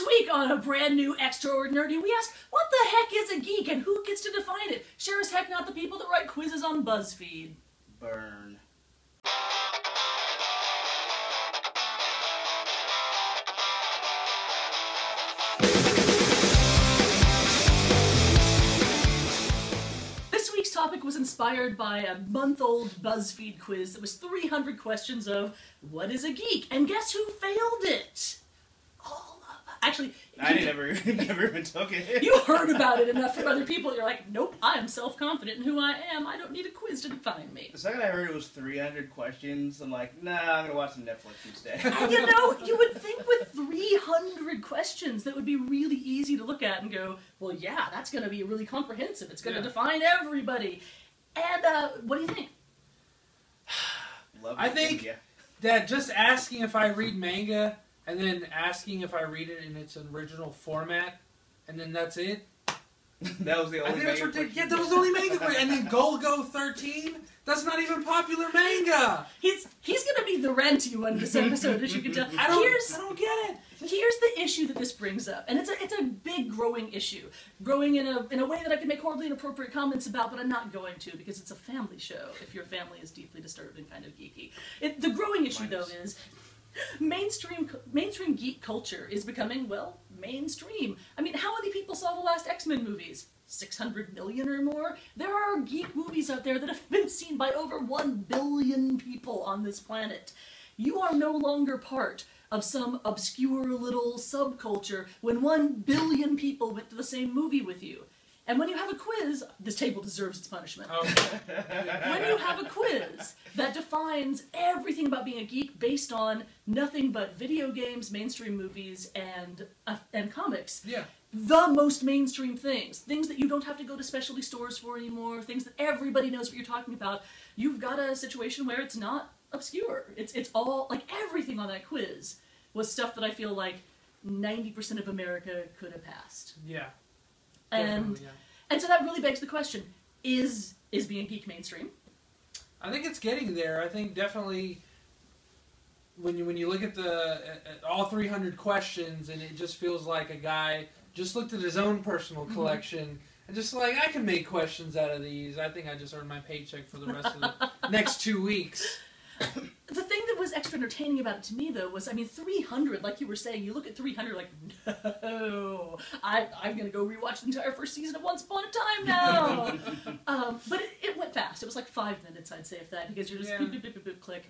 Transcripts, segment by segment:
This week on a brand new Extraordinary, we ask, what the heck is a geek and who gets to define it? Sure as heck not the people that write quizzes on BuzzFeed. Burn. This week's topic was inspired by a month-old BuzzFeed quiz that was 300 questions of, what is a geek? And guess who failed it? Actually, I never even took it. You heard about it enough from other people. You're like, nope, I am self-confident in who I am. I don't need a quiz to define me. The second I heard it was 300 questions, I'm like, nah, I'm gonna watch some Netflix instead. And you know, you would think with 300 questions that would be really easy to look at and go, well, yeah, that's going to be really comprehensive. It's going to define everybody. And what do you think? I think that just asking if I read manga and then asking if I read it in its original format, and then that's it. That was the only manga. That's ridiculous. Yeah, that was the only manga. And then Golgo 13? That's not even popular manga. He's going to be the Renty one this episode, as you can tell. I don't get it. Here's the issue that this brings up, and it's a big growing issue. Growing in a way that I can make horribly inappropriate comments about, but I'm not going to, because it's a family show, if your family is deeply disturbed and kind of geeky. The growing issue, though, is mainstream geek culture is becoming, well, mainstream. I mean, how many people saw the last X-Men movies? 600 million or more? There are geek movies out there that have been seen by over 1 billion people on this planet. You are no longer part of some obscure little subculture when 1 billion people went to the same movie with you. And when you have a quiz, this table deserves its punishment. Okay. When you have a quiz that defines everything about being a geek based on nothing but video games, mainstream movies, and comics, the most mainstream things that you don't have to go to specialty stores for anymore, things that everybody knows what you're talking about, you've got a situation where it's not obscure. It's all, like, everything on that quiz was stuff that I feel like 90% of America could have passed. Yeah. And so that really begs the question, is being a geek mainstream? I think it's getting there. I think definitely when you look at at all 300 questions, and it just feels like a guy just looked at his own personal collection and just like, I can make questions out of these. I think I just earned my paycheck for the rest of the next 2 weeks. The thing that was extra entertaining about it to me, though, was, I mean, 300, like you were saying, you look at 300 like, no, I'm going to go rewatch the entire first season of Once Upon a Time now. But it went fast. It was like 5 minutes, I'd say, if that, because you're just beep, beep, beep, beep, beep, click.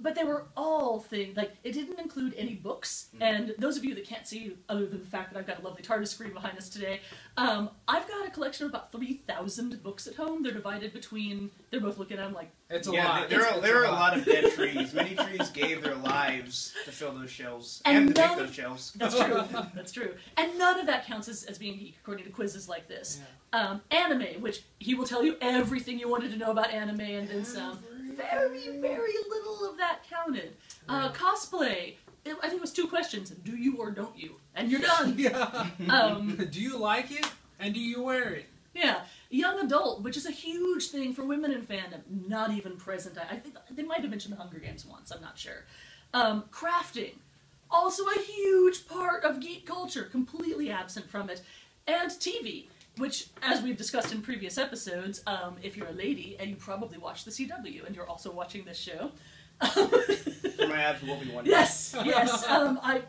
But they were all things, like, it didn't include any books, and those of you that can't see, other than the fact that I've got a lovely TARDIS screen behind us today, I've got a collection of about 3,000 books at home. They're divided between, they're both looking at them like... It's a lot. There are a lot of dead trees. Many trees gave their lives to fill those shelves, and to make those shelves. That's true. That's true. And none of that counts as being geek, according to quizzes like this. Yeah. Anime, which he will tell you everything you wanted to know about anime, and then some. Very, very little of that counted. Cosplay, I think it was 2 questions. Do you or don't you? And you're done. Do you like it? And do you wear it? Yeah. Young adult, which is a huge thing for women in fandom. Not even present. I think they might have mentioned the Hunger Games once. I'm not sure. Crafting. Also a huge part of geek culture. Completely absent from it. And TV. Which, as we've discussed in previous episodes, if you're a lady, and you probably watch the CW, and you're also watching this show... For my abs will be one. Yes, yes. I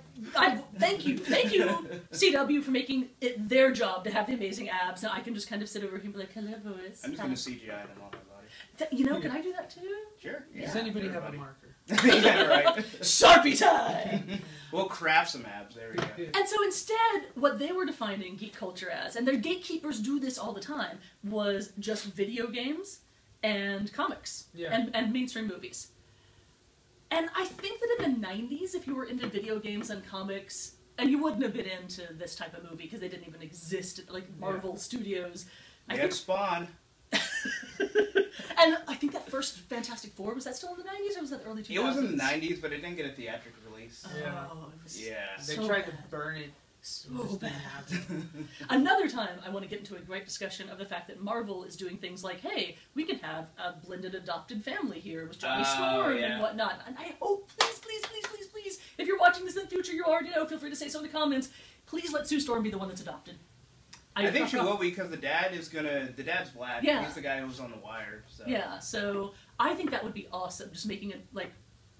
thank you, CW, for making it their job to have the amazing abs, and I can just kind of sit over here and be like, hello, boys. I'm just going to CGI them on my body. You know, can I do that too? Sure. Yeah. Does anybody have a marker? Yeah, right. Sharpie time! We'll craft some abs, there we go. And so instead, what they were defining geek culture as, and their gatekeepers do this all the time, was just video games and comics and mainstream movies. And I think that in the 90s, if you were into video games and comics, and you wouldn't have been into this type of movie because they didn't even exist at, like, Marvel Studios. I think Spawn. And I think that first Fantastic Four, was that still in the 90s or was that the early 2000s? It was in the 90s, but it didn't get a theatrical release. Oh, They tried to burn it so Just bad. didn't happen. Another time, I want to get into a great discussion of the fact that Marvel is doing things like, hey, we can have a blended adopted family here with Johnny Storm and whatnot. And I hope, please, if you're watching this in the future, you already know, feel free to say so in the comments. Please let Sue Storm be the one that's adopted. I think she will be, because the dad's black. Yeah. He's the guy who was on The Wire. So. Yeah, so I think that would be awesome. Just making it, like,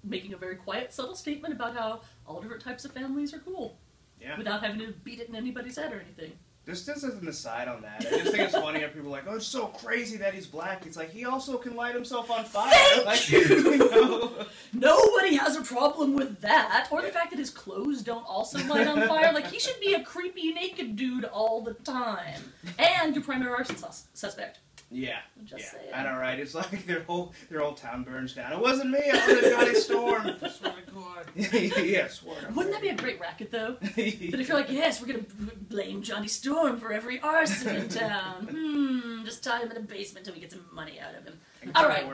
making a very quiet, subtle statement about how all different types of families are cool. Yeah. Without having to beat it in anybody's head or anything. Just as an aside on that, I just think it's funny how people are like, oh, it's so crazy that he's black. It's like, he also can light himself on fire. Thank you know? Nobody has a problem with that. Or the fact that his clothes don't also light on fire. Like, he should be a creepy naked dude all the time. And your primary arson suspect. Yeah. Just saying. I know, right? It's like their whole town burns down. It wasn't me. I was Johnny Storm. I swear to God. Yeah, swear to God. Wouldn't that be a great racket, though? But if you're like, yes, we're going to blame Johnny Storm for every arson in town. Just tie him in a basement until we get some money out of him. All right.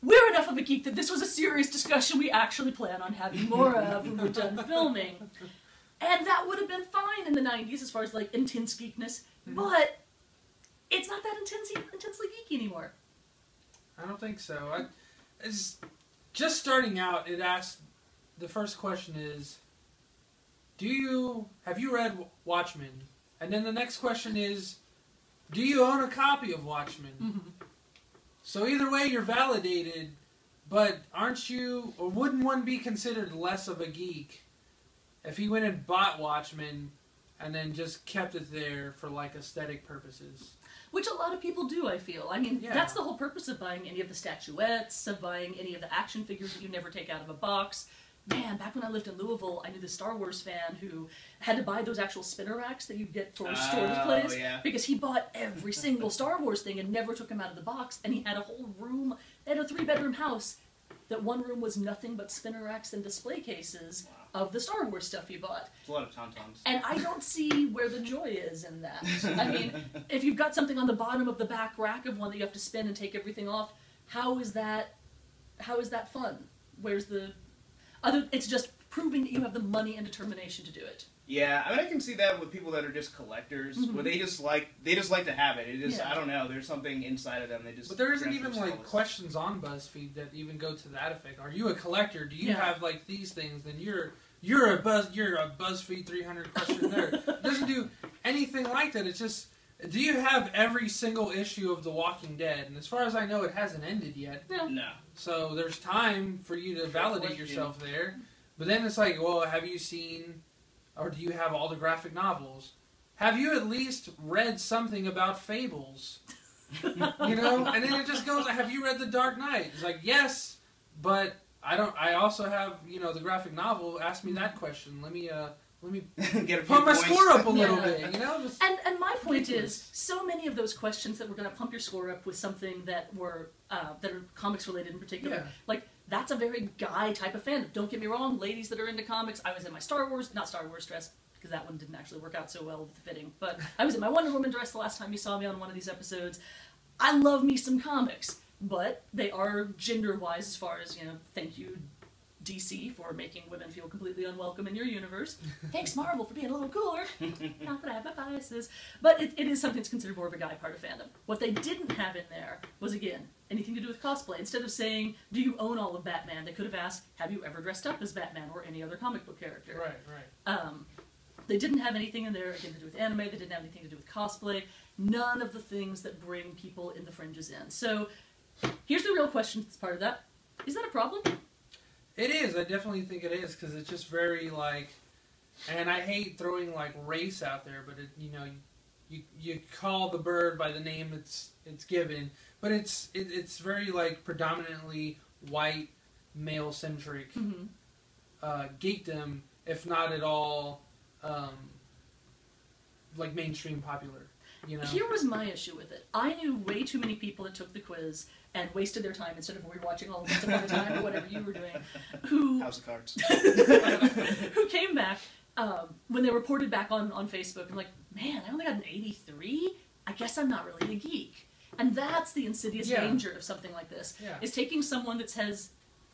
We're enough of a geek that this was a serious discussion we actually plan on having more of when we're done filming. And that would have been fine in the 90s as far as, like, intense geekness. But it's not that intensely geeky anymore. I don't think so. It's just starting out. The first question is, have you read Watchmen? And then the next question is, do you own a copy of Watchmen? Mm-hmm. So either way, you're validated. But aren't you, or wouldn't one be considered less of a geek if he went and bought Watchmen and then just kept it there for like aesthetic purposes? Which a lot of people do, I feel. I mean, that's the whole purpose of buying any of the statuettes, of buying any of the action figures that you never take out of a box. Man, back when I lived in Louisville, I knew this Star Wars fan who had to buy those actual spinner racks that you get for storage place. Yeah. Because he bought every single Star Wars thing and never took them out of the box. And he had a whole room, they had a 3-bedroom house, that one room was nothing but spinner racks and display cases of the Star Wars stuff he bought. It's a lot of tauntauns. And I don't see where the joy is in that. I mean, if you've got something on the bottom of the back rack of one that you have to spin and take everything off, how is that fun? Where's the other? It's just proving that you have the money and determination to do it. Yeah, I mean, I can see that with people that are just collectors, where they just like to have it. It just, I don't know, there's something inside of them. They just. But there isn't even like questions on BuzzFeed that even go to that effect. Are you a collector? Do you have like these things? Then you're a BuzzFeed 300 question there. It doesn't do anything like that. It's just, do you have every single issue of The Walking Dead? And as far as I know, it hasn't ended yet. No. So there's time for you to validate yourself there. But then it's like, well, have you seen, or do you have all the graphic novels? Have you at least read something about Fables? You know? And then it just goes, have you read The Dark Knight? It's like, yes, but I also have, the graphic novel. Ask me that question. Let me Get pump my score up a little bit, And my point is, so many of those questions that were going to pump your score up with something that are comics related in particular, like, that's a very guy type of fandom. Don't get me wrong, ladies that are into comics, I was in my not Star Wars dress, because that one didn't actually work out so well with the fitting, but I was in my Wonder Woman dress the last time you saw me on one of these episodes. I love me some comics, but they are gender-wise as far as, thank you, DC, for making women feel completely unwelcome in your universe. Thanks, Marvel, for being a little cooler. Not that I have my biases. But it is something that's considered more of a guy part of fandom. What they didn't have in there was, again, anything to do with cosplay. Instead of saying, do you own all of Batman, they could have asked, have you ever dressed up as Batman or any other comic book character? Right. They didn't have anything in there, again, to do with anime. They didn't have anything to do with cosplay. None of the things that bring people in the fringes in. So, here's the real question that's part of that. Is that a problem? It is. I definitely think it is, because it's just very, and I hate throwing, race out there, but, you call the bird by the name it's given, but it's very, predominantly white, male-centric geekdom, if not at all, mainstream popular, Here was my issue with it. I knew way too many people that took the quiz and wasted their time instead of rewatching all of Once Upon a Time or whatever you were doing. House of Cards. Who came back when they reported back on Facebook and man, I only got an 83? I guess I'm not really a geek. And that's the insidious danger of something like this, is taking someone that says,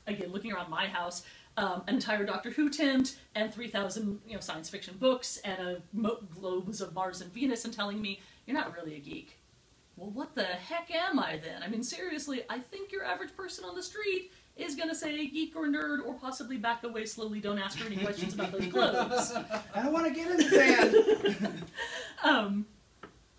again, looking around my house, an entire Doctor Who tent, and 3,000 science fiction books, and globes of Mars and Venus, and telling me, you're not really a geek. Well, what the heck am I then? I mean, seriously, I think your average person on the street is going to say geek or nerd, or possibly back away slowly, don't ask her any questions about those clothes. I don't want to get in the sand.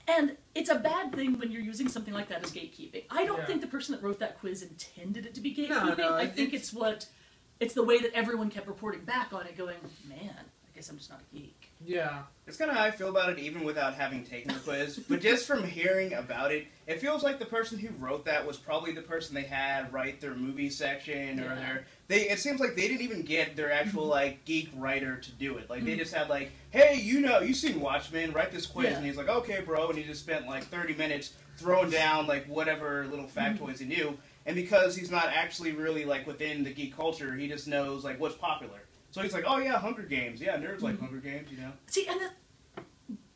And it's a bad thing when you're using something like that as gatekeeping. I don't think the person that wrote that quiz intended it to be gatekeeping. No, I think it's the way that everyone kept reporting back on it, going, man, I guess I'm just not a geek. Yeah. It's kind of how I feel about it, even without having taken the quiz. But just from hearing about it, it feels like the person who wrote that was probably the person they had write their movie section, or it seems like they didn't even get their actual, like, geek writer to do it. Like, they just had, like, hey, you've seen Watchmen, write this quiz. And he's like, okay, bro. And he just spent, like, 30 minutes throwing down, like, whatever little factoids he knew. And because he's not actually really, like, within the geek culture, he just knows, like, what's popular. So he's like, oh yeah, Hunger Games. Yeah, nerds like Hunger Games, See, and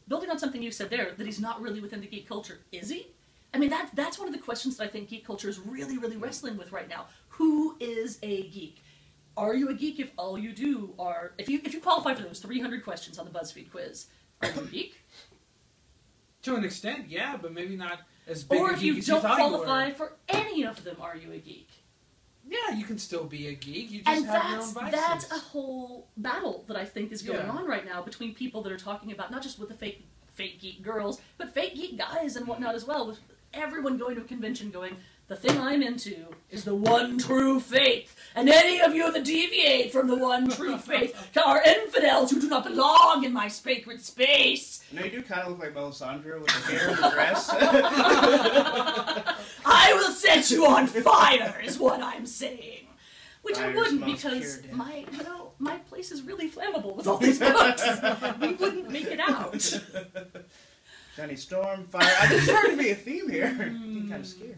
building on something you said there, that he's not really within the geek culture, is he? I mean, that's one of the questions that I think geek culture is really, really wrestling with right now. Who is a geek? Are you a geek if all you do are... If you qualify for those 300 questions on the BuzzFeed quiz, are you a geek? To an extent, yeah, but maybe not as big or a if geek you as don't you thought qualify you were. for any of them, are you a geek? Yeah, you can still be a geek. You just And have your own vices. that's a whole battle that I think is going on right now between people that are talking about not just with the fake geek girls, but fake geek guys and whatnot as well, with everyone going to a convention going, the thing I'm into is the one true faith, and any of you that deviate from the one true faith are infidels who do not belong in my sacred space. You do kind of look like Melisandre with the hair and the dress. I will set you on fire, is what I'm saying. Which I Fire's wouldn't, most because pure my place is really flammable with all these books. We wouldn't make it out. Johnny Storm, fire. I'm just starting to be a theme here. I'm kind of scared.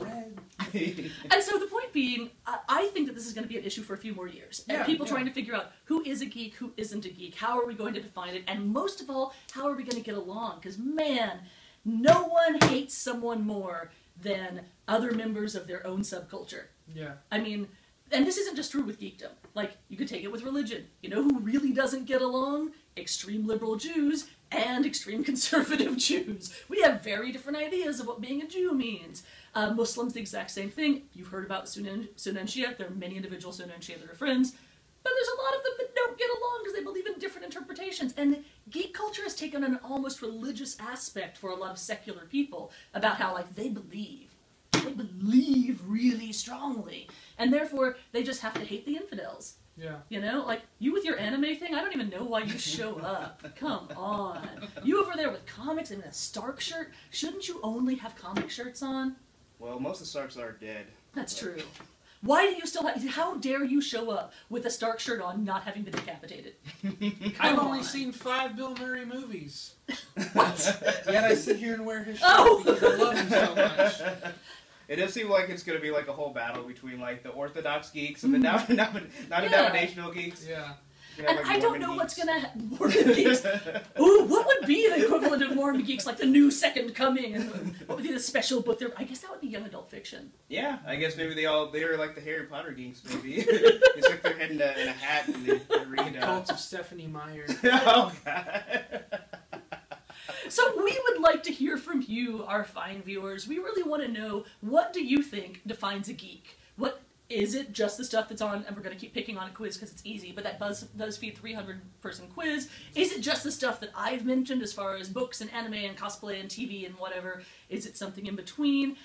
And so the point being, I think that this is going to be an issue for a few more years. And people trying to figure out who is a geek, who isn't a geek, how are we going to define it, and most of all, how are we going to get along? Because, man, no one hates someone more than other members of their own subculture. Yeah. I mean, and this isn't just true with geekdom. Like, you could take it with religion. You know who really doesn't get along? Extreme liberal Jews and extreme conservative Jews. We have very different ideas of what being a Jew means. Muslims, the exact same thing. You've heard about Sunni Shia. There are many individual Sunni Shia that are friends. But there's a lot of them that don't get along because they believe in different interpretations. And geek culture has taken an almost religious aspect for a lot of secular people about how, like, they believe really strongly. And therefore, they just have to hate the infidels. Yeah. You know, like, you with your anime thing, I don't even know why you show up. Come on. You over there with comics and a Stark shirt, shouldn't you only have comic shirts on? Well, most of the Starks are dead. That's true. Why do you still have... How dare you show up with a Stark shirt on not having been decapitated? I've only seen 5 Bill Murray movies. What? Yet I sit here and wear his shirt because I love him so much. It does seem like it's going to be like a whole battle between like the Orthodox geeks and the non-denominational geeks. Yeah. And like I don't know what's going to happen. Mormon geeks. Ooh, what would be the equivalent of Mormon geeks? Like the new second coming? And what would be the special book there? I guess that would be young adult fiction. Yeah, I guess maybe they're like the Harry Potter geeks, maybe. They stick their head in a hat and they read. The Cults of Stephanie Meyer. Oh, God. So we would like to hear from you, our fine viewers. We really want to know, what do you think defines a geek? What is it? Just the stuff that's on, and we're going to keep picking on a quiz because it's easy, but that BuzzFeed 300-person quiz, is it just the stuff that I've mentioned as far as books and anime and cosplay and TV and whatever? Is it something in between?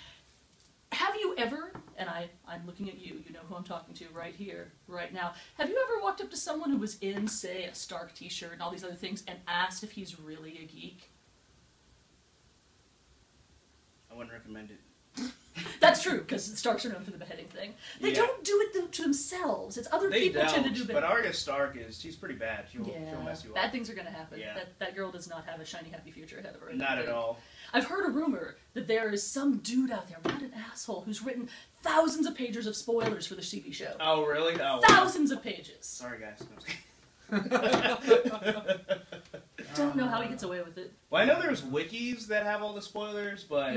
Have you ever, and I'm looking at you, you know who I'm talking to right here, right now, have you ever walked up to someone who was in, say, a Stark t-shirt and all these other things and asked if he's really a geek? I wouldn't recommend it. That's true, because Starks are known for the beheading thing. They don't do it to themselves. It's other people tend to do better. But Arya Stark she's pretty bad. She'll mess you up. Bad things are going to happen. Yeah. That girl does not have a shiny, happy future ahead of her. Not at all. I've heard a rumor that there is some dude out there, what an asshole, who's written thousands of pages of spoilers for the TV show. Oh, really? Oh, thousands of pages. Sorry, guys. Don't know how he gets away with it. Well, I know there's wikis that have all the spoilers, but...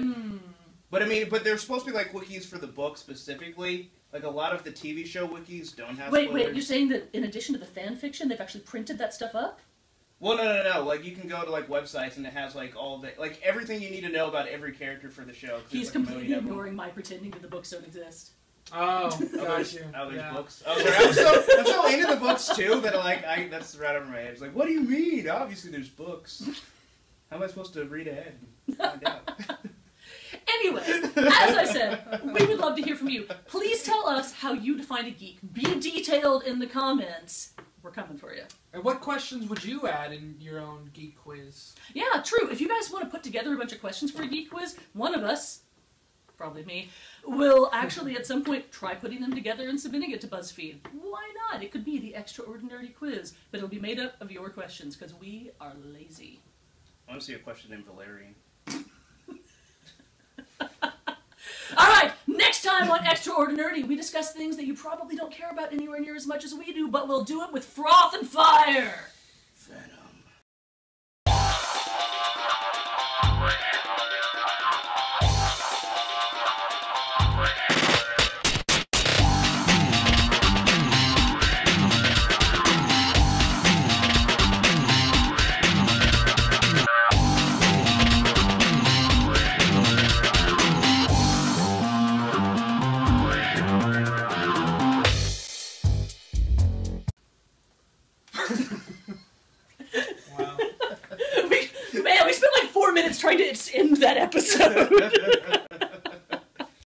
But I mean, they're supposed to be like wikis for the book specifically, Like, a lot of the TV show wikis don't have Wait, spoilers. you're saying that in addition to the fan fiction, they've actually printed that stuff up? Well, no. Like, you can go to, like, websites and it has, like, all the... Like, everything you need to know about every character for the show. He's like, completely ignoring my pretending that the books don't exist. Oh, got you. Oh, there's Yeah. books. Oh, sorry. I'm so into the books, too, that, like, that's right over my head. It's like, what do you mean? Obviously, there's books. How am I supposed to read ahead and find out? Anyway, as I said, we would love to hear from you. Please tell us how you define a geek. Be detailed in the comments. We're coming for you. And what questions would you add in your own geek quiz? Yeah, true. If you guys want to put together a bunch of questions for a geek quiz, one of us, probably me, will actually at some point try putting them together and submitting it to BuzzFeed. Why not? It could be the Extraordinary quiz, but it'll be made up of your questions because we are lazy. I want to see a question in Valerian. All right, next time on Extraordinary, we discuss things that you probably don't care about anywhere near as much as we do, but we'll do it with froth and fire. Venom. Wow. Man, we spent like 4 minutes trying to end that episode.